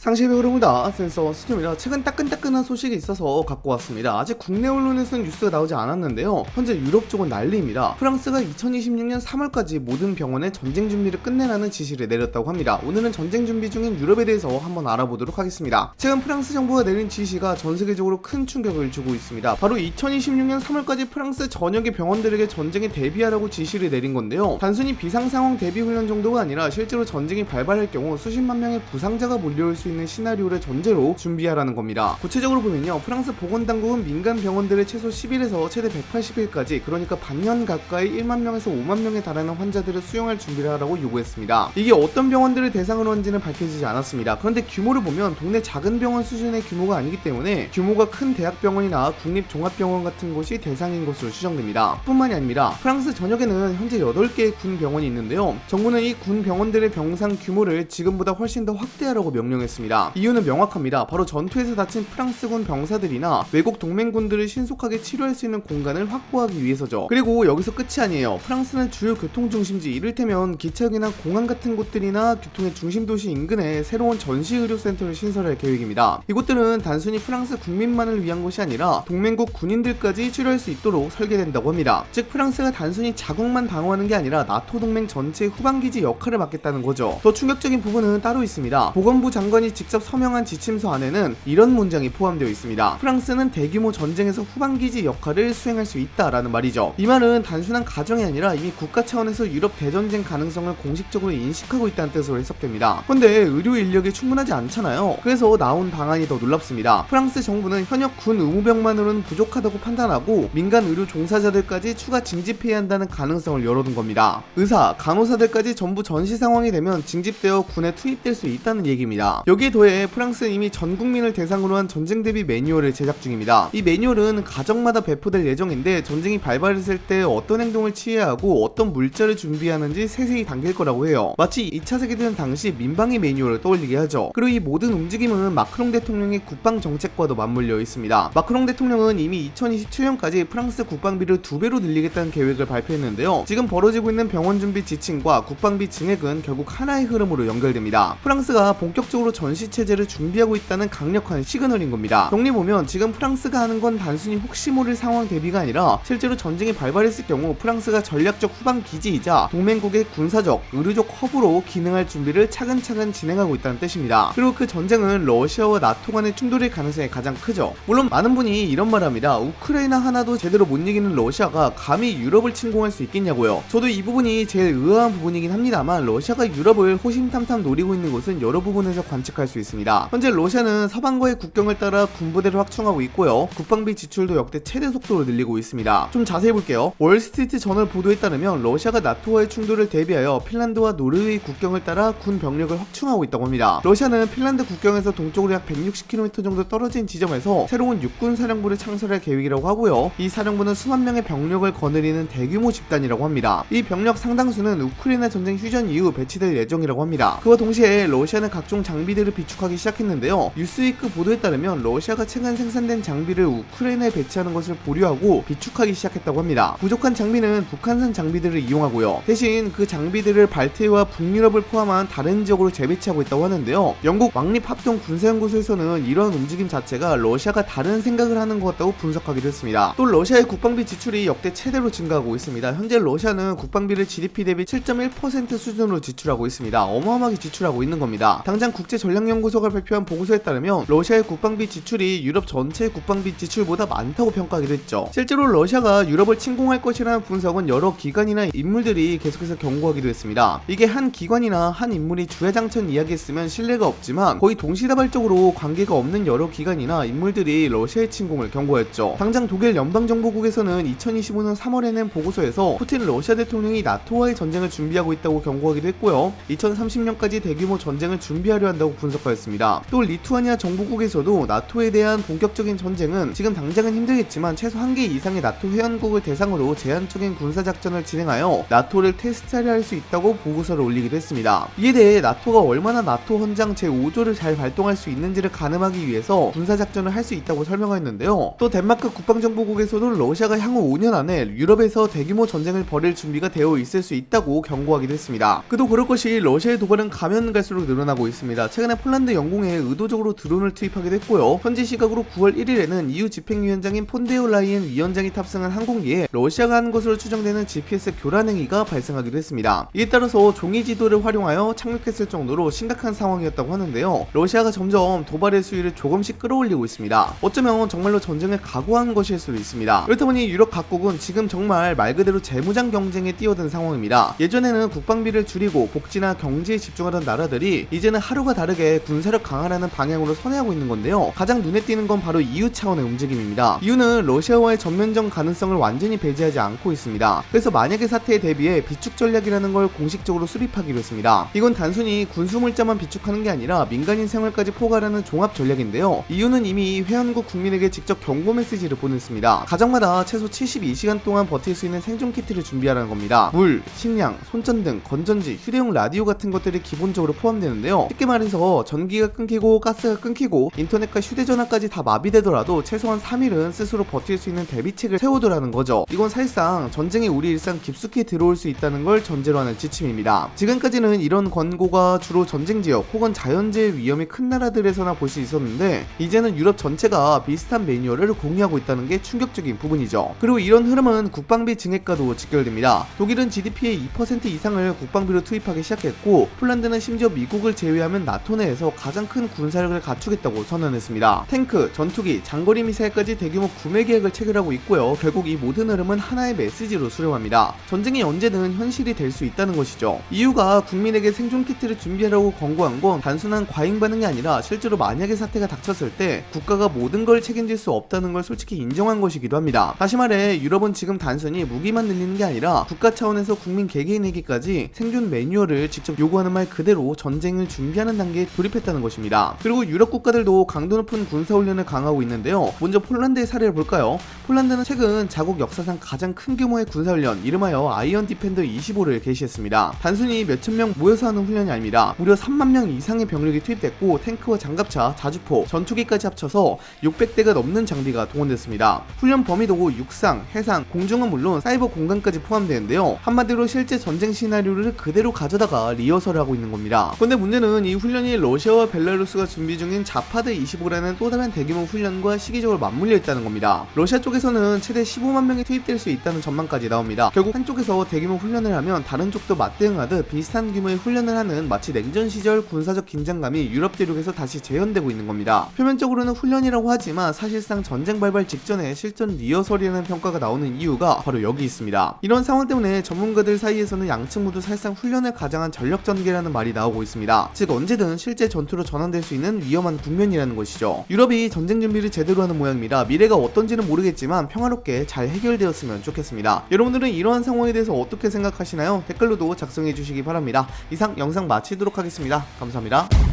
상시의 흐름이다 센서 수준이라 최근 따끈따끈한 소식이 있어서 갖고 왔습니다. 아직 국내 언론에서는 뉴스가 나오지 않았는데요. 현재 유럽 쪽은 난리입니다. 프랑스가 2026년 3월까지 모든 병원의 전쟁 준비를 끝내라는 지시를 내렸다고 합니다. 오늘은 전쟁 준비 중인 유럽에 대해서 한번 알아보도록 하겠습니다. 최근 프랑스 정부가 내린 지시가 전 세계적으로 큰 충격을 주고 있습니다. 바로 2026년 3월까지 프랑스 전역의 병원들에게 전쟁에 대비하라고 지시를 내린 건데요. 단순히 비상상황 대비 훈련 정도가 아니라 실제로 전쟁이 발발할 경우 수십만 명의 부상자가 몰려올 수 있는 시나리오를 전제로 준비하라는 겁니다. 구체적으로 보면요, 프랑스 보건당국은 민간 병원들의 최소 10일에서 최대 180일까지, 그러니까 반년 가까이 1만 명에서 5만 명에 달하는 환자들을 수용할 준비를 하라고 요구했습니다. 이게 어떤 병원들을 대상으로 한지는 밝혀지지 않았습니다. 그런데 규모를 보면 동네 작은 병원 수준의 규모가 아니기 때문에 규모가 큰 대학병원이나 국립종합병원 같은 곳이 대상인 것으로 추정됩니다. 뿐만이 아니라 프랑스 전역에는 현재 8개의 군 병원이 있는데요. 정부는 이 군 병원들의 병상 규모를 지금보다 훨씬 더 확대하라고 명령했습니다. 이유는 명확합니다. 바로 전투에서 다친 프랑스군 병사들이나 외국 동맹군들을 신속하게 치료할 수 있는 공간을 확보하기 위해서죠. 그리고 여기서 끝이 아니에요. 프랑스는 주요 교통중심지, 이를테면 기차역이나 공항 같은 곳들이나 교통의 중심도시 인근에 새로운 전시의료센터를 신설할 계획입니다. 이곳들은 단순히 프랑스 국민만을 위한 것이 아니라 동맹국 군인들까지 치료할 수 있도록 설계된다고 합니다. 즉 프랑스가 단순히 자국만 방어하는 게 아니라 나토 동맹 전체의 후방기지 역할을 맡겠다는 거죠. 더 충격적인 부분은 따로 있습니다. 보건부 장관이 직접 서명한 지침서 안에는 이런 문장이 포함되어 있습니다. 프랑스는 대규모 전쟁에서 후방기지 역할을 수행할 수 있다라는 말이죠. 이 말은 단순한 가정이 아니라 이미 국가 차원에서 유럽 대전쟁 가능성을 공식적으로 인식하고 있다는 뜻으로 해석됩니다. 근데 의료 인력이 충분하지 않잖아요. 그래서 나온 방안이 더 놀랍습니다. 프랑스 정부는 현역 군 의무병만으로는 부족하다고 판단하고 민간 의료 종사자들까지 추가 징집해야 한다는 가능성을 열어둔 겁니다. 의사, 간호사들까지 전부 전시 상황이 되면 징집되어 군에 투입될 수 있다는 얘기입니다. 여기에 더해 프랑스는 이미 전 국민을 대상으로 한 전쟁 대비 매뉴얼을 제작 중입니다. 이 매뉴얼은 가정마다 배포될 예정인데 전쟁이 발발했을 때 어떤 행동을 취해야 하고 어떤 물자를 준비하는지 세세히 담길 거라고 해요. 마치 2차 세계대전 당시 민방위 매뉴얼을 떠올리게 하죠. 그리고 이 모든 움직임은 마크롱 대통령의 국방 정책과도 맞물려 있습니다. 마크롱 대통령은 이미 2027년까지 프랑스 국방비를 2배로 늘리겠다는 계획을 발표했는데요. 지금 벌어지고 있는 병원 준비 지침과 국방비 증액은 결국 하나의 흐름으로 연결됩니다. 프랑스가 본격적으로 전시 체제를 준비하고 있다는 강력한 시그널인 겁니다. 정리 보면 지금 프랑스가 하는 건 단순히 혹시 모를 상황 대비가 아니라 실제로 전쟁이 발발했을 경우 프랑스가 전략적 후방 기지이자 동맹국의 군사적, 의료적 허브로 기능할 준비를 차근차근 진행하고 있다는 뜻입니다. 그리고 그 전쟁은 러시아와 나토 간의 충돌일 가능성이 가장 크죠. 물론 많은 분이 이런 말을 합니다. 우크라이나 하나도 제대로 못 이기는 러시아가 감히 유럽을 침공할 수 있겠냐고요. 저도 이 부분이 제일 의아한 부분이긴 합니다만 러시아가 유럽을 호심탐탐 노리고 있는 것은 여러 부분에서 관측할 수 있습니다. 현재 러시아는 서방과의 국경을 따라 군부대를 확충하고 있고요. 국방비 지출도 역대 최대 속도로 늘리고 있습니다. 좀 자세히 볼게요. 월스트리트 저널 보도에 따르면 러시아가 나토와의 충돌을 대비하여 핀란드와 노르웨이 국경을 따라 군 병력을 확충하고 있다고 합니다. 러시아는 핀란드 국경에서 동쪽으로 약 160km 정도 떨어진 지점에서 새로운 육군 사령부를 창설할 계획이라고 하고요. 이 사령부는 수만 명의 병력을 거느리는 대규모 집단이라고 합니다. 이 병력 상당수는 우크라이나 전쟁 휴전 이후 배치될 예정이라고 합니다. 그와 동시에 러시아는 각종 장비들을 비축하기 시작했는데요. 뉴스위크 보도에 따르면 러시아가 최근 생산된 장비를 우크라이나에 배치하는 것을 보류하고 비축하기 시작했다고 합니다. 부족한 장비는 북한산 장비들을 이용하고요. 대신 그 장비들을 발트해와 북유럽을 포함한 다른 지역으로 재배치하고 있다고 하는데요. 영국 왕립합동군사연구소에서는 이러한 움직임 자체가 러시아가 다른 생각을 하는 것 같다고 분석하기도 했습니다. 또 러시아의 국방비 지출이 역대 최대로 증가하고 있습니다. 현재 러시아는 국방비를 GDP 대비 7.1% 수준으로 지출하고 있습니다. 어마어마하게 지출하고 있는 겁니다. 당장 국제전략연구소가 발표한 보고서에 따르면 러시아의 국방비 지출이 유럽 전체의 국방비 지출보다 많다고 평가하기도 했죠. 실제로 러시아가 유럽을 침공할 것이라는 분석은 여러 기관이나 인물들이 계속해서 경고하기도 했습니다. 이게 한 기관이나 한 인물이 주야장천 이야기했으면 신뢰가 없지만 거의 동시다발적으로 관계가 없는 여러 기관이나 인물들이 러시아의 침공을 경고했죠. 당장 독일 연방정보국에서는 2025년 3월에 낸 보고서에서 푸틴 러시아 대통령이 나토와의 전쟁을 준비하고 있다고 경고하기도 했고요. 2030년까지 대규모 전쟁을 준비하려 한다고 분석하였습니다. 또 리투아니아 정부국에서도 나토에 대한 본격적인 전쟁은 지금 당장은 힘들겠지만 최소 1개 이상의 나토 회원국을 대상으로 제한적인 군사작전을 진행하여 나토를 테스트하려 할 수 있다고 보고서를 올리기도 했습니다. 이에 대해 나토가 얼마나 나토 헌장 제5조를 잘 발동할 수 있는지를 가늠하기 위해서 군사작전을 할 수 있다고 설명했는데요. 또 덴마크 국방정보국에서도 러시아가 향후 5년 안에 유럽에서 대규모 전쟁을 벌일 준비가 되어 있을 수 있다고 경고하기도 했습니다. 그도 그럴 것이 러시아의 도발은 가면 갈수록 늘어나고 있습니다. 최근에 하여간에 폴란드 영공에 의도적으로 드론을 투입하기도 했고요. 현지 시각으로 9월 1일에는 EU 집행위원장인 폰데어 라이엔 위원장이 탑승한 항공기에 러시아가 한 것으로 추정되는 GPS 교란 행위가 발생하기도 했습니다. 이에 따라서 종이 지도를 활용하여 착륙했을 정도로 심각한 상황이었다고 하는데요. 러시아가 점점 도발의 수위를 조금씩 끌어올리고 있습니다. 어쩌면 정말로 전쟁을 각오한 것일 수도 있습니다. 그렇다 보니 유럽 각국은 지금 정말 말 그대로 재무장 경쟁에 뛰어든 상황입니다. 예전에는 국방비를 줄이고 복지나 경제에 집중하던 나라들이 이제는 하루가 다르게 군사력 강화라는 방향으로 선회하고 있는 건데요. 가장 눈에 띄는 건 바로 EU 차원의 움직임입니다. EU는 러시아와의 전면전 가능성을 완전히 배제하지 않고 있습니다. 그래서 만약의 사태에 대비해 비축 전략이라는 걸 공식적으로 수립하기로 했습니다. 이건 단순히 군수물자만 비축하는 게 아니라 민간인 생활까지 포괄하는 종합 전략인데요. EU는 이미 회원국 국민에게 직접 경고 메시지를 보냈습니다. 가정마다 최소 72시간 동안 버틸 수 있는 생존 키트를 준비하라는 겁니다. 물, 식량, 손전등, 건전지, 휴대용 라디오 같은 것들이 기본적으로 포함되는데요. 쉽게 말해서 전기가 끊기고 가스가 끊기고 인터넷과 휴대전화까지 다 마비되더라도 최소한 3일은 스스로 버틸 수 있는 대비책을 세워두라는 거죠. 이건 사실상 전쟁이 우리 일상 깊숙이 들어올 수 있다는 걸 전제로 하는 지침입니다. 지금까지는 이런 권고가 주로 전쟁지역 혹은 자연재해 위험이 큰 나라들에서나 볼 수 있었는데 이제는 유럽 전체가 비슷한 매뉴얼을 공유하고 있다는 게 충격적인 부분이죠. 그리고 이런 흐름은 국방비 증액과도 직결됩니다. 독일은 GDP의 2% 이상을 국방비로 투입하기 시작했고 폴란드는 심지어 미국을 제외하면 나토 내에서 가장 큰 군사력을 갖추겠다고 선언했습니다. 탱크, 전투기, 장거리 미사일까지 대규모 구매 계획을 체결하고 있고요. 결국 이 모든 흐름은 하나의 메시지로 수렴합니다. 전쟁이 언제든 현실이 될 수 있다는 것이죠. EU가 국민에게 생존 키트를 준비하라고 권고한 건 단순한 과잉 반응이 아니라 실제로 만약의 사태가 닥쳤을 때 국가가 모든 걸 책임질 수 없다는 걸 솔직히 인정한 것이기도 합니다. 다시 말해 유럽은 지금 단순히 무기만 늘리는 게 아니라 국가 차원에서 국민 개개인에게까지 생존 매뉴얼을 직접 요구하는 말 그대로 전쟁을 준비하는 단계에 돌입했다는 것입니다. 그리고 유럽 국가들도 강도 높은 군사훈련을 강화하고 있는데요. 먼저 폴란드의 사례를 볼까요? 폴란드는 최근 자국 역사상 가장 큰 규모의 군사훈련 이름하여 아이언 디펜더 25를 개시했습니다. 단순히 몇천 명 모여서 하는 훈련이 아닙니다. 무려 3만 명 이상의 병력이 투입됐고 탱크와 장갑차, 자주포, 전투기까지 합쳐서 600대가 넘는 장비가 동원됐습니다. 훈련 범위도 육상, 해상, 공중은 물론 사이버 공간까지 포함되는데요. 한마디로 실제 전쟁 시나리오를 그대로 가져다가 리허설을 하고 있는 겁니다. 그런데 문제는 이 훈련이 러시아와 벨라루스가 준비 중인 자파드 25라는 또 다른 대규모 훈련과 시기적으로 맞물려 있다는 겁니다. 러시아 쪽에서는 최대 15만 명이 투입될 수 있다는 전망까지 나옵니다. 결국 한쪽에서 대규모 훈련을 하면 다른 쪽도 맞대응하듯 비슷한 규모의 훈련을 하는 마치 냉전 시절 군사적 긴장감이 유럽 대륙에서 다시 재현되고 있는 겁니다. 표면적으로는 훈련이라고 하지만 사실상 전쟁 발발 직전에 실전 리허설이라는 평가가 나오는 이유가 바로 여기 있습니다. 이런 상황 때문에 전문가들 사이에서는 양측 모두 사실상 훈련을 가장한 전력 전개라는 말이 나오고 있습니다. 즉 언제든 실제 전투로 전환될 수 있는 위험한 국면이라는 것이죠. 유럽이 전쟁 준비를 제대로 하는 모양입니다. 미래가 어떤지는 모르겠지만 평화롭게 잘 해결되었으면 좋겠습니다. 여러분들은 이러한 상황에 대해서 어떻게 생각하시나요? 댓글로도 작성해 주시기 바랍니다. 이상 영상 마치도록 하겠습니다. 감사합니다.